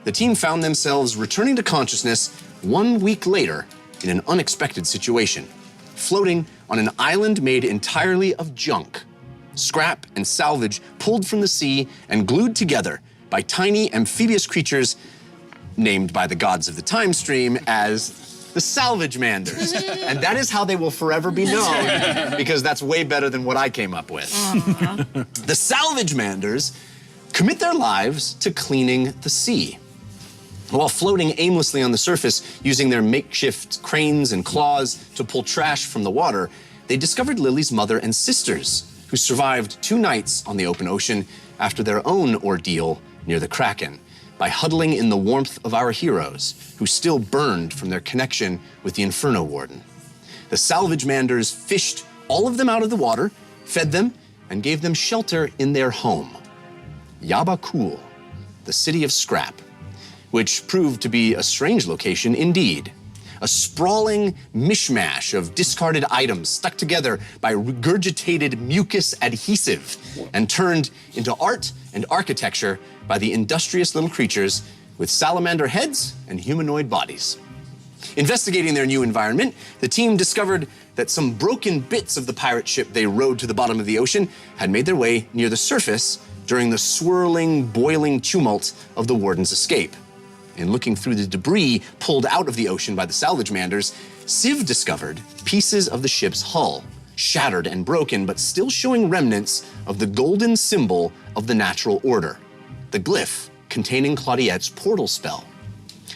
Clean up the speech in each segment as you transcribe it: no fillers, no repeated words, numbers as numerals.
the team found themselves returning to consciousness 1 week later in an unexpected situation, floating on an island made entirely of junk, scrap and salvage pulled from the sea and glued together by tiny amphibious creatures named by the gods of the time stream as the salvage manders. And that is how they will forever be known, because that's way better than what I came up with. The salvage manders commit their lives to cleaning the sea. While floating aimlessly on the surface, using their makeshift cranes and claws to pull trash from the water, they discovered Lily's mother and sisters, who survived 2 nights on the open ocean after their own ordeal near the Kraken, by huddling in the warmth of our heroes, who still burned from their connection with the Inferno Warden. The salvage manders fished all of them out of the water, fed them, and gave them shelter in their home, Yabakul, the city of scrap, which proved to be a strange location indeed. A sprawling mishmash of discarded items stuck together by regurgitated mucus adhesive and turned into art and architecture by the industrious little creatures with salamander heads and humanoid bodies. Investigating their new environment, the team discovered that some broken bits of the pirate ship they rowed to the bottom of the ocean had made their way near the surface during the swirling, boiling tumult of the Warden's escape. In looking through the debris pulled out of the ocean by the salvage manders, Civ discovered pieces of the ship's hull, shattered and broken, but still showing remnants of the golden symbol of the natural order, the glyph containing Claudiette's portal spell.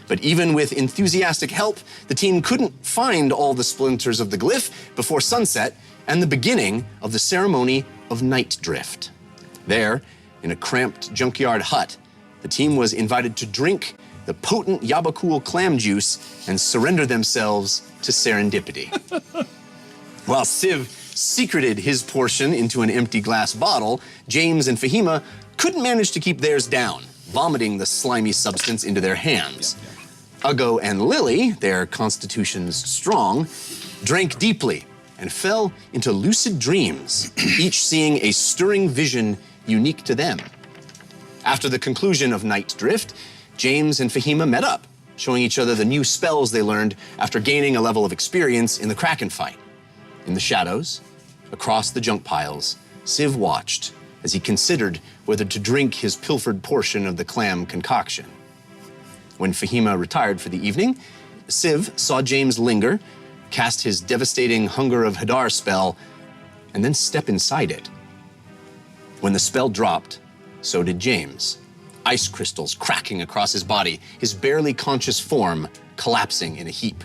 But even with enthusiastic help, the team couldn't find all the splinters of the glyph before sunset and the beginning of the ceremony of night drift. There, in a cramped junkyard hut, the team was invited to drink the potent Yabakul clam juice and surrender themselves to serendipity. While Civ secreted his portion into an empty glass bottle, James and Fahima couldn't manage to keep theirs down, vomiting the slimy substance into their hands. Uggo and Lily, their constitutions strong, drank deeply and fell into lucid dreams, each seeing a stirring vision unique to them. After the conclusion of Night Drift, James and Fahima met up, showing each other the new spells they learned after gaining a level of experience in the Kraken fight. In the shadows, across the junk piles, Civ watched as he considered whether to drink his pilfered portion of the clam concoction. When Fahima retired for the evening, Civ saw James linger, cast his devastating Hunger of Hadar spell, and then step inside it. When the spell dropped, so did James, ice crystals cracking across his body, his barely conscious form collapsing in a heap.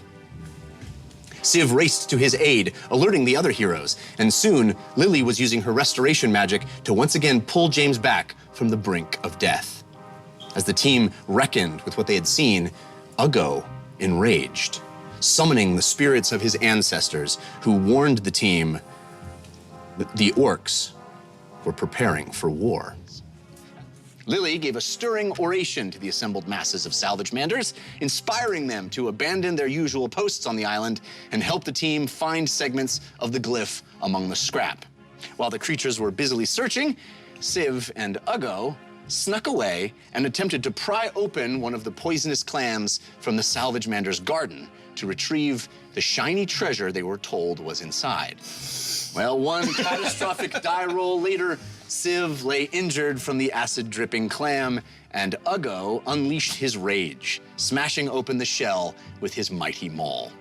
Civ raced to his aid, alerting the other heroes, and soon Lily was using her restoration magic to once again pull James back from the brink of death. As the team reckoned with what they had seen, Uggo enraged, summoning the spirits of his ancestors, who warned the team that the orcs were preparing for war. Lily gave a stirring oration to the assembled masses of salvage manders, inspiring them to abandon their usual posts on the island and help the team find segments of the glyph among the scrap. While the creatures were busily searching, Civ and Uggo snuck away and attempted to pry open one of the poisonous clams from the salvage mander's garden to retrieve the shiny treasure they were told was inside. Well, one catastrophic die roll later, Civ lay injured from the acid-dripping clam, and Uggo unleashed his rage, smashing open the shell with his mighty maul.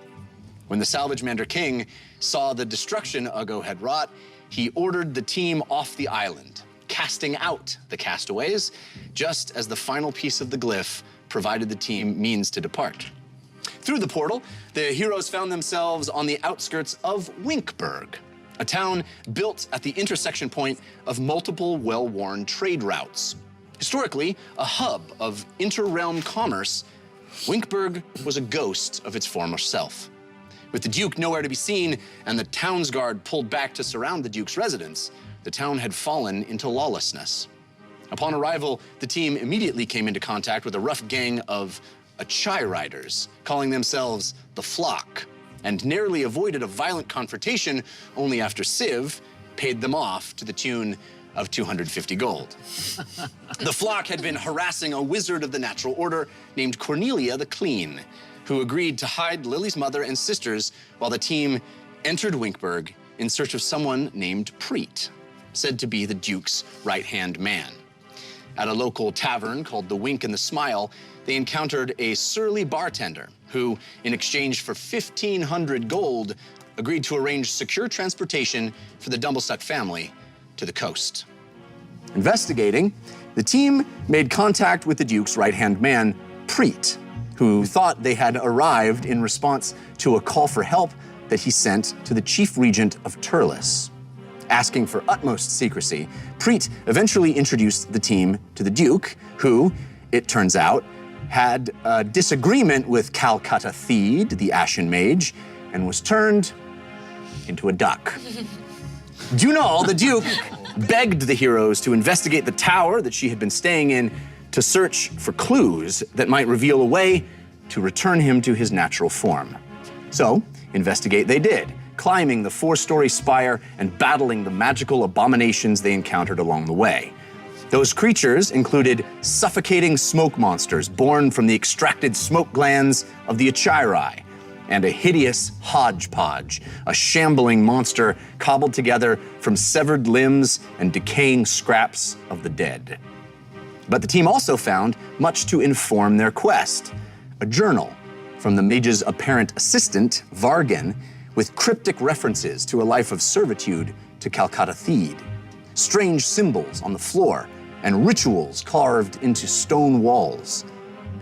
When the Salvage Mander King saw the destruction Uggo had wrought, he ordered the team off the island, casting out the castaways, just as the final piece of the glyph provided the team means to depart. Through the portal, the heroes found themselves on the outskirts of Winkburg, a town built at the intersection point of multiple well-worn trade routes. Historically, a hub of inter-realm commerce, Winkburg was a ghost of its former self. With the Duke nowhere to be seen and the town's guard pulled back to surround the Duke's residence, the town had fallen into lawlessness. Upon arrival, the team immediately came into contact with a rough gang of Achai riders, calling themselves the Flock, and narrowly avoided a violent confrontation only after Civ paid them off to the tune of 250 gold. The flock had been harassing a wizard of the natural order named Cornelia the Clean, who agreed to hide Lily's mother and sisters while the team entered Winkburg in search of someone named Preet, said to be the Duke's right-hand man. At a local tavern called the Wink and the Smile, they encountered a surly bartender who, in exchange for 1,500 gold, agreed to arrange secure transportation for the Dumblestuck family to the coast. Investigating, the team made contact with the Duke's right-hand man, Preet, who thought they had arrived in response to a call for help that he sent to the Chief Regent of Turles. Asking for utmost secrecy, Preet eventually introduced the team to the Duke, who, it turns out, had a disagreement with Calcutta Theed, the Ashen Mage, and was turned into a duck. Junal, the Duke, begged the heroes to investigate the tower that she had been staying in to search for clues that might reveal a way to return him to his natural form. So, investigate they did, climbing the 4-story spire and battling the magical abominations they encountered along the way. Those creatures included suffocating smoke monsters born from the extracted smoke glands of the Achirai, and a hideous hodgepodge, a shambling monster cobbled together from severed limbs and decaying scraps of the dead. But the team also found much to inform their quest: a journal from the mage's apparent assistant, Vargan, with cryptic references to a life of servitude to Calcutta Theed, strange symbols on the floor, and rituals carved into stone walls,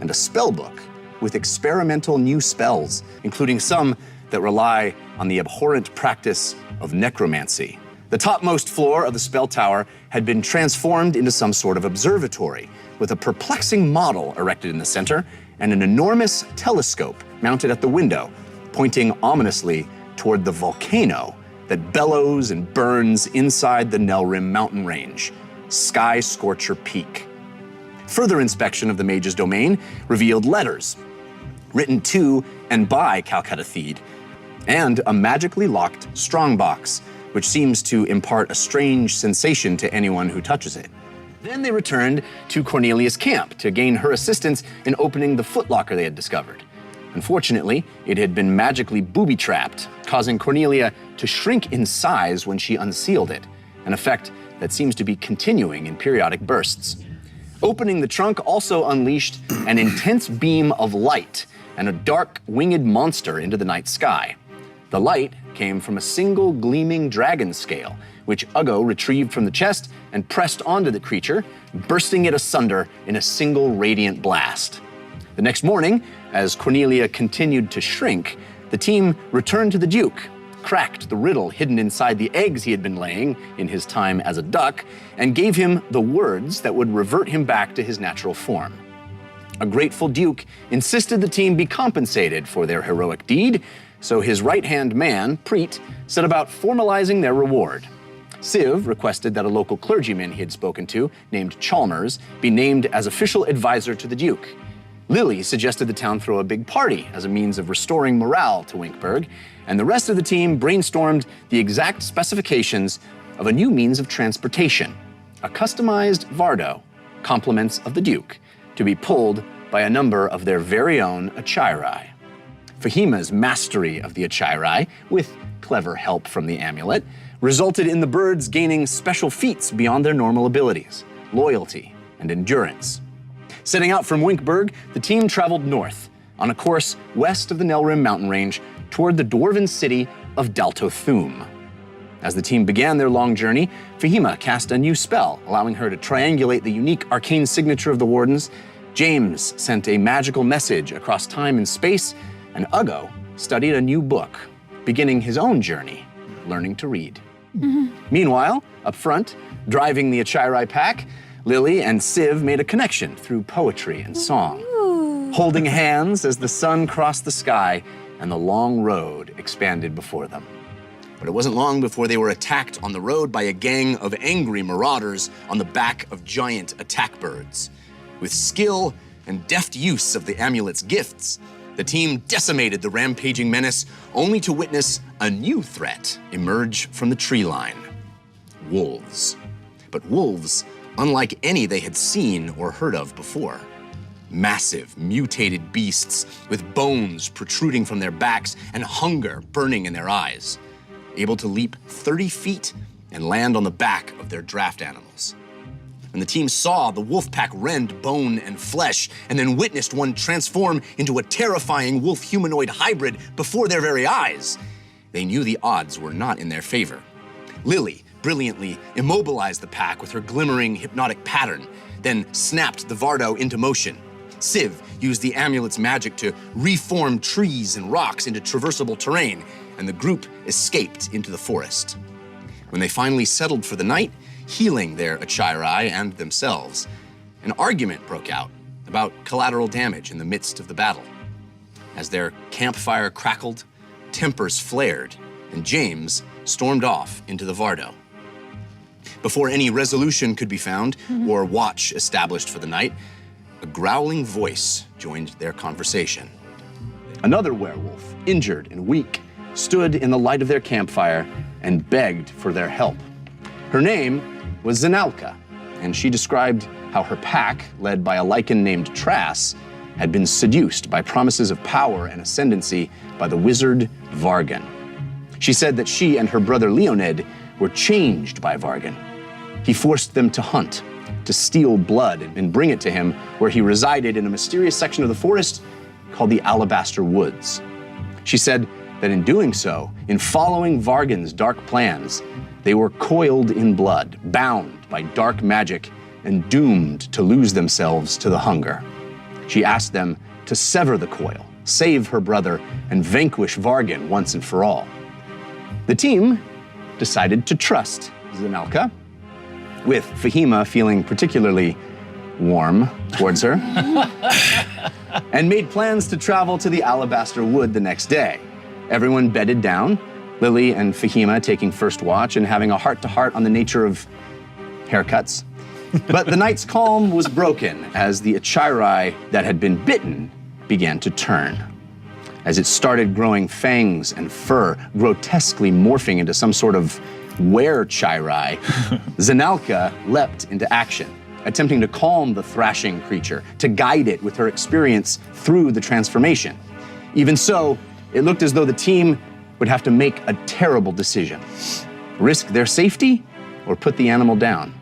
and a spellbook with experimental new spells, including some that rely on the abhorrent practice of necromancy. The topmost floor of the spell tower had been transformed into some sort of observatory, with a perplexing model erected in the center and an enormous telescope mounted at the window, pointing ominously toward the volcano that bellows and burns inside the Nelrim mountain range, Sky Scorcher Peak. Further inspection of the mage's domain revealed letters written to and by Calcutta Theed, and a magically locked strongbox, which seems to impart a strange sensation to anyone who touches it. Then they returned to Cornelia's camp to gain her assistance in opening the footlocker they had discovered. Unfortunately, it had been magically booby-trapped, causing Cornelia to shrink in size when she unsealed it, an effect that seems to be continuing in periodic bursts. Opening the trunk also unleashed an intense beam of light and a dark, winged monster into the night sky. The light came from a single gleaming dragon scale, which Uggo retrieved from the chest and pressed onto the creature, bursting it asunder in a single radiant blast. The next morning, as Cornelia continued to shrink, the team returned to the Duke, cracked the riddle hidden inside the eggs he had been laying in his time as a duck, and gave him the words that would revert him back to his natural form. A grateful Duke insisted the team be compensated for their heroic deed, so his right-hand man, Preet, set about formalizing their reward. Siv requested that a local clergyman he had spoken to, named Chalmers, be named as official advisor to the Duke. Lily suggested the town throw a big party as a means of restoring morale to Winkburg, and the rest of the team brainstormed the exact specifications of a new means of transportation, a customized Vardo, compliments of the Duke, to be pulled by a number of their very own Achirai. Fahima's mastery of the Achirai, with clever help from the amulet, resulted in the birds gaining special feats beyond their normal abilities, loyalty, and endurance. Setting out from Winkburg, the team traveled north, on a course west of the Nelrim mountain range toward the dwarven city of Daltothum. As the team began their long journey, Fahima cast a new spell, allowing her to triangulate the unique arcane signature of the Wardens. James sent a magical message across time and space, and Uggo studied a new book, beginning his own journey, learning to read. Meanwhile, up front, driving the Achirai pack, Lily and Siv made a connection through poetry and song, holding hands as the sun crossed the sky and the long road expanded before them. But it wasn't long before they were attacked on the road by a gang of angry marauders on the back of giant attack birds. With skill and deft use of the amulet's gifts, the team decimated the rampaging menace, only to witness a new threat emerge from the tree line: wolves. but wolves unlike any they had seen or heard of before. Massive, mutated beasts with bones protruding from their backs and hunger burning in their eyes, able to leap 30 feet and land on the back of their draft animals. When the team saw the wolf pack rend bone and flesh and then witnessed one transform into a terrifying wolf-humanoid hybrid before their very eyes, they knew the odds were not in their favor. Lily brilliantly immobilized the pack with her glimmering hypnotic pattern, then snapped the Vardo into motion. Civ used the amulet's magic to reform trees and rocks into traversable terrain, and the group escaped into the forest. When they finally settled for the night, healing their Achirai and themselves, an argument broke out about collateral damage in the midst of the battle. As their campfire crackled, tempers flared, and James stormed off into the Vardo. Before any resolution could be found or watch established for the night, a growling voice joined their conversation. Another werewolf, injured and weak, stood in the light of their campfire and begged for their help. Her name was Zanalka, and she described how her pack, led by a lichen named Trass, had been seduced by promises of power and ascendancy by the wizard Vargan. She said that she and her brother Leonid were changed by Vargan. He forced them to hunt, to steal blood and bring it to him where he resided in a mysterious section of the forest called the Alabaster Woods. She said that in doing so, in following Vargan's dark plans, they were coiled in blood, bound by dark magic, and doomed to lose themselves to the hunger. She asked them to sever the coil, save her brother, and vanquish Vargan once and for all. The team decided to trust Zanalka, with Fahima feeling particularly warm towards her, and made plans to travel to the Alabaster Wood the next day. Everyone bedded down, Lily and Fahima taking first watch and having a heart-to-heart on the nature of haircuts. But the night's calm was broken as the Achirai that had been bitten began to turn. As it started growing fangs and fur, grotesquely morphing into some sort of were-Chirai, Zanalka leapt into action, attempting to calm the thrashing creature, to guide it with her experience through the transformation. Even so, it looked as though the team would have to make a terrible decision. Risk their safety or put the animal down.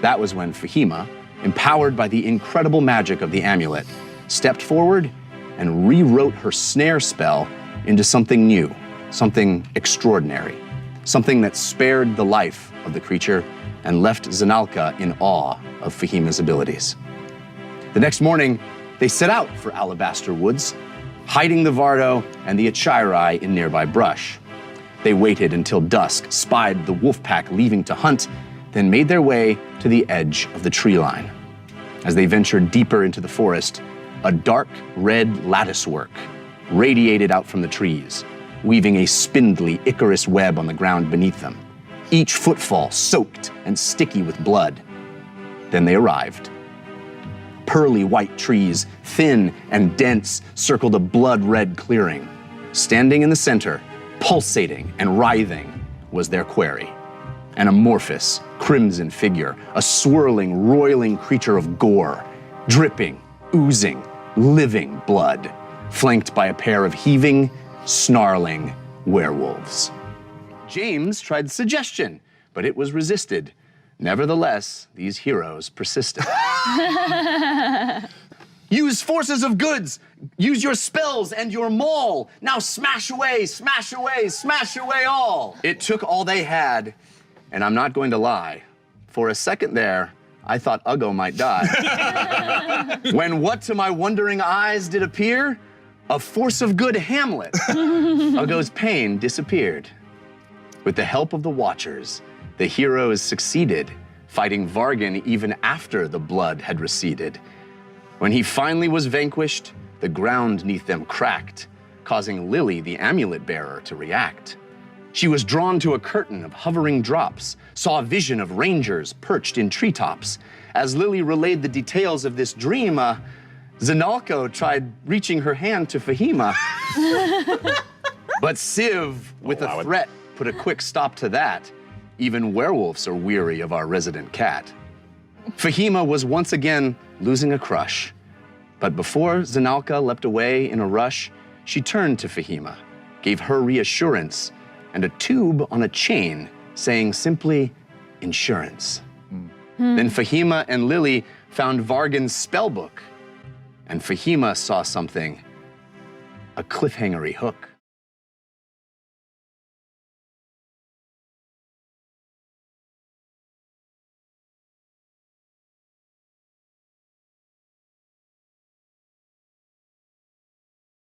That was when Fahima, empowered by the incredible magic of the amulet, stepped forward and rewrote her snare spell into something new, something extraordinary, something that spared the life of the creature and left Zanalka in awe of Fahima's abilities. The next morning, they set out for Alabaster Woods, hiding the Vardo and the Achirai in nearby brush. They waited until dusk, spied the wolf pack leaving to hunt, then made their way to the edge of the tree line. As they ventured deeper into the forest, a dark red latticework radiated out from the trees, weaving a spindly Icarus web on the ground beneath them, each footfall soaked and sticky with blood. Then they arrived. Pearly white trees, thin and dense, circled a blood-red clearing. Standing in the center, pulsating and writhing, was their quarry. An amorphous, crimson figure, a swirling, roiling creature of gore, dripping, oozing, living blood, flanked by a pair of heaving, snarling werewolves. James tried suggestion, but it was resisted. Nevertheless, these heroes persisted. Use forces of goods. Use your spells and your maul. Now smash away, smash away, smash away all. It took all they had, and I'm not going to lie. For a second there, I thought Uggo might die. When what to my wondering eyes did appear? A force of good Hamlet. Uggo's pain disappeared. With the help of the Watchers, the heroes succeeded, fighting Vargan even after the blood had receded. When he finally was vanquished, the ground neath them cracked, causing Lily, the amulet-bearer, to react. She was drawn to a curtain of hovering drops, saw a vision of rangers perched in treetops. As Lily relayed the details of this dream, Zanalka tried reaching her hand to Fahima. But Civ, with a threat, put a quick stop to that. Even werewolves are weary of our resident cat. Fahima was once again losing a crush. But before Zanalka leapt away in a rush, she turned to Fahima, gave her reassurance, and a tube on a chain saying simply, insurance. Then Fahima and Lily found Vargan's spellbook, and Fahima saw something, a cliffhangery hook.